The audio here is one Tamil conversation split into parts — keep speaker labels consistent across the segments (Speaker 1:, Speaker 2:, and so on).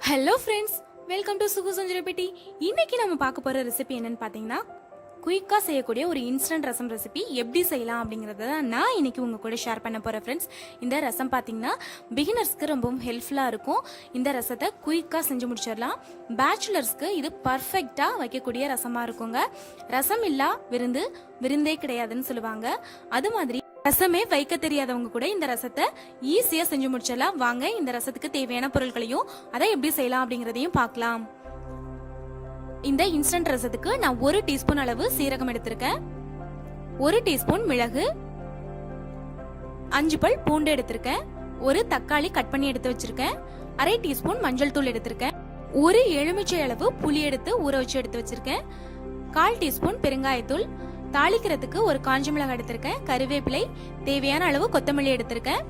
Speaker 1: Hello friends, welcome to Sugu Sanjarapatti. இன்னைக்கு நம்ம பார்க்க போகிற ரெசிபி என்னன்னு பார்த்தீங்கன்னா, குயிக்காக செய்யக்கூடிய ஒரு இன்ஸ்டன்ட் ரசம் ரெசிபி எப்படி செய்யலாம் அப்படிங்கிறத தான் நான் இன்னைக்கு உங்கள் கூட ஷேர் பண்ண போகிறேன் ஃப்ரெண்ட்ஸ். இந்த ரசம் பார்த்தீங்கன்னா பிகினர்ஸ்க்கு ரொம்பவும் ஹெல்ப்ஃபுல்லாக இருக்கும். இந்த ரசத்தை குயிக்காக செஞ்சு முடிச்சிடலாம். பேச்சுலர்ஸ்க்கு இது பர்ஃபெக்டாக வைக்கக்கூடிய ரசமாக இருக்குங்க. ரசம் இல்லா விருந்தே கிடையாதுன்னு சொல்லுவாங்க. அது மாதிரி ரசமே வைக்க தெரியாதவங்க கூட இந்த ரசத்தை ஈஸியா செஞ்சு முடிச்சிடலாம். வாங்க இந்த ரசத்துக்கு தேவையான பொருட்களையும் அதை எப்படி செய்யலாம் அப்படிங்கறதையும் பார்க்கலாம். இந்த இன்ஸ்டன்ட் ரசத்துக்கு நான் 1 டீஸ்பூன் அளவு சீரகம் எடுத்திருக்கேன், 1 டீஸ்பூன் மிளகு, 5 பல் பூண்டு எடுத்திருக்கேன், 1 தக்காளி கட் பண்ணி எடுத்து வச்சிருக்கேன், 1/2 டீஸ்பூன் மஞ்சள் தூள் எடுத்திருக்கேன், 1 எலுமிச்சை அளவு புளி எடுத்து ஊற வச்சு எடுத்து வச்சிருக்கேன், 1/4 டீஸ்பூன் பெருங்காயத்தூள், தாளிக்கிறதுக்கு 1 காஞ்ச மிளகாய் எடுத்திருக்கேன், கருவேப்பிலை, தேவையான அளவு கொத்தமல்லி எடுத்திருக்கேன்,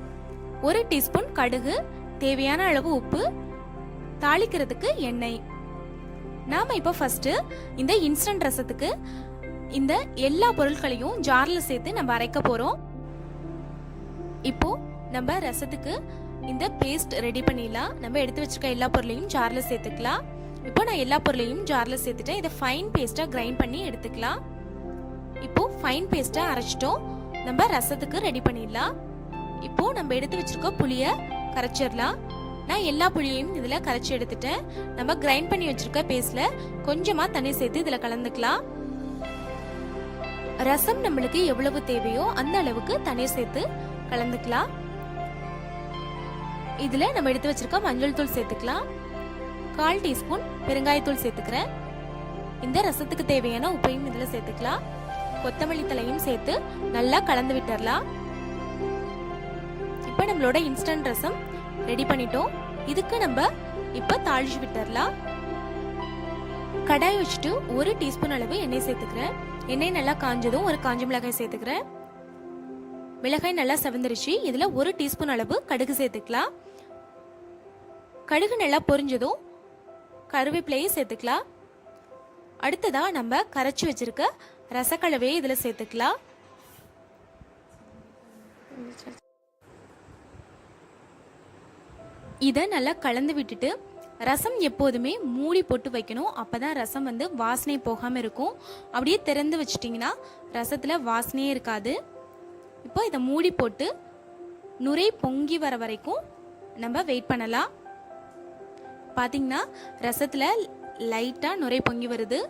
Speaker 1: 1 டீஸ்பூன் கடுகு, தேவையான அளவு உப்பு, தாளிக்கிறதுக்கு எண்ணெய். நாம இப்போ ஃபர்ஸ்ட் இந்த இன்ஸ்டன்ட் ரசத்துக்கு இந்த எல்லா பொருட்களையும் ஜார்ல சேர்த்து நம்ம அரைக்க போறோம். இப்போ நம்ம ரசத்துக்கு இந்த பேஸ்ட் ரெடி பண்ணிடலாம். நம்ம எடுத்து வச்சிருக்க எல்லா பொருளையும் ஜார்ல சேர்த்துக்கலாம். இப்போ நான் எல்லா பொருளையும் ஜார்ல சேர்த்துட்டேன். இதை ஃபைன் பேஸ்டா கிரைண்ட் பண்ணி எடுத்துக்கலாம். இப்போ ஃபைன் பேஸ்டா அரைச்சிட்டோம். நம்ம ரசத்துக்கு ரெடி பண்ணிடலாம். இப்போ நம்ம எடுத்து வச்சிருக்க புளிய கரைச்சிடலாம். நான் எல்லா புளியையும் இதுல கரைச்சி எடுத்துட்டேன். நம்ம கிரைண்ட் பண்ணி வச்சிருக்க பேஸ்ட்ல கொஞ்சமா தண்ணி சேர்த்து இதுல கலந்துக்கலாம். ரசம் நம்மளுக்கு எவ்வளவு தேவையோ அந்த அளவுக்கு தண்ணீர் சேர்த்து கலந்துக்கலாம். இதுல நம்ம எடுத்து வச்சிருக்க மஞ்சள் தூள் சேர்த்துக்கலாம். 1/4 டீஸ்பூன் பெருங்காயத்தூள் சேர்த்துக்கிறேன். இந்த ரசத்துக்கு தேவையான உப்பையும் இதுல சேர்த்துக்கலாம். கொத்தமல்லி தலையும் சேர்த்து நல்லா கலந்து விட்டுறலாம். இப்ப நம்மளோட இன்ஸ்டன்ட் ரசம் ரெடி பண்ணிட்டோம். இதுக்கு நம்ம இப்ப தாளிச்சு விட்டுறலாம். கடாய் வச்சுட்டு 1 டீஸ்பூன் அளவு எண்ணெய் சேர்த்துக்கிறேன். எண்ணெய் நல்லா காஞ்சதும் 1 காஞ்ச மிளகாய் சேர்த்துக்கிறேன். மிளகாய் நல்லா செவந்துருச்சு. இதுல 1 டீஸ்பூன் அளவு கடுகு சேர்த்துக்கலாம். கடுகு நல்லா பொரிஞ்சதும் கருவேப்பிலையை சேர்த்துக்கலாம். அடுத்ததா நம்ம கரைச்சி வச்சிருக்க ரசக்கலவையை இதுல சேர்த்துக்கலாம். இதை நல்லா கலந்து விட்டுட்டு ரசம் எப்போதுமே மூடி போட்டு வைக்கணும். அப்பதான் ரசம் வாசனை போகாம இருக்கும். அப்படியே திறந்து வச்சிட்டிங்கன்னா ரசத்துல வாசனையே இருக்காது. இப்போ இதை மூடி போட்டு நுரை பொங்கி வர வரைக்கும் நம்ம வெயிட் பண்ணலாம். பாத்தீங்கன்னா ரசத்துல லைட்டா நுரை பொங்கி வருது.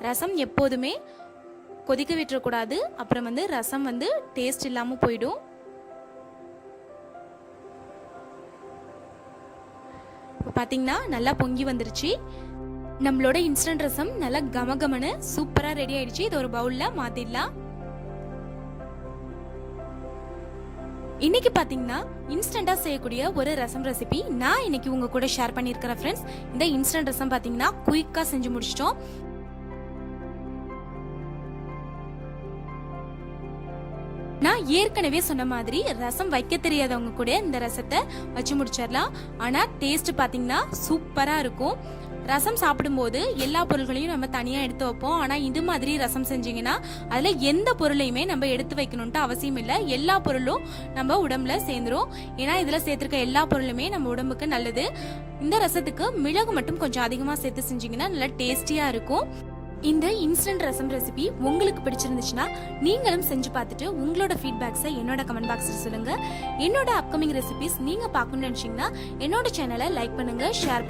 Speaker 1: ரசம் எப்போதுமே கொதிக்க விட்டுறக்கூடாது. அப்புறம் ரசம் டேஸ்ட் இல்லாம போயிடும். இப்போ பாத்தீங்கன்னா நல்லா பொங்கி வந்துருச்சு. நம்மளோட இன்ஸ்டன்ட் ரசம் நல்லா கமகமனு சூப்பரா ரெடி ஆயிடுச்சு. இது ஒரு பவுல்ல மாத்திடலாம். இன்னைக்கு பாத்தீங்கன்னா இன்ஸ்டன்டா செய்யக்கூடிய ஒரு ரசம் ரெசிபி நான் இன்னைக்கு உங்க கூட ஷேர் பண்ணிருக்கிறேன் ஃப்ரெண்ட்ஸ். இந்த இன்ஸ்டன்ட் ரசம் பாத்தீங்கன்னா குயிக்கா செஞ்சு முடிச்சிட்டோம். நான் ஏற்கனவே சொன்ன மாதிரி ரசம் வைக்க தெரியாதவங்க கூட இந்த ரசத்தை வச்சு முடிச்சிடலாம். ஆனா டேஸ்ட் பாத்தீங்கன்னா சூப்பரா இருக்கும். ரசம் சாப்பிடும்போது எல்லா பொருள்களையும் நம்ம தனியா எடுத்து வைப்போம். ஆனா இது மாதிரி ரசம் செஞ்சீங்கன்னா அதுல எந்த பொருளையுமே நம்ம எடுத்து வைக்கணும்ட்டு அவசியம் இல்லை. எல்லா பொருளும் நம்ம உடம்புல சேர்ந்துரும். ஏன்னா இதுல சேர்த்திருக்க எல்லா பொருளுமே நம்ம உடம்புக்கு நல்லது. இந்த ரசத்துக்கு மிளகு மட்டும் கொஞ்சம் அதிகமா சேர்த்து செஞ்சீங்கன்னா நல்லா டேஸ்டியா இருக்கும். இந்த இன்ஸ்டன்ட் ரசம் ரெசிபி உங்களுக்கு பிடிச்சிருந்துச்சுன்னா நீங்களும் செஞ்சு பார்த்துட்டு உங்களோட ஃபீட்பேக்ஸை என்னோட கமெண்ட் பாக்ஸில் சொல்லுங்க. என்னோட அப்கமிங் ரெசிபிஸ் நீங்க பார்க்கணும்னு நினைச்சீங்கன்னா என்னோட சேனலை லைக் பண்ணுங்க, ஷேர் பண்ணுங்க.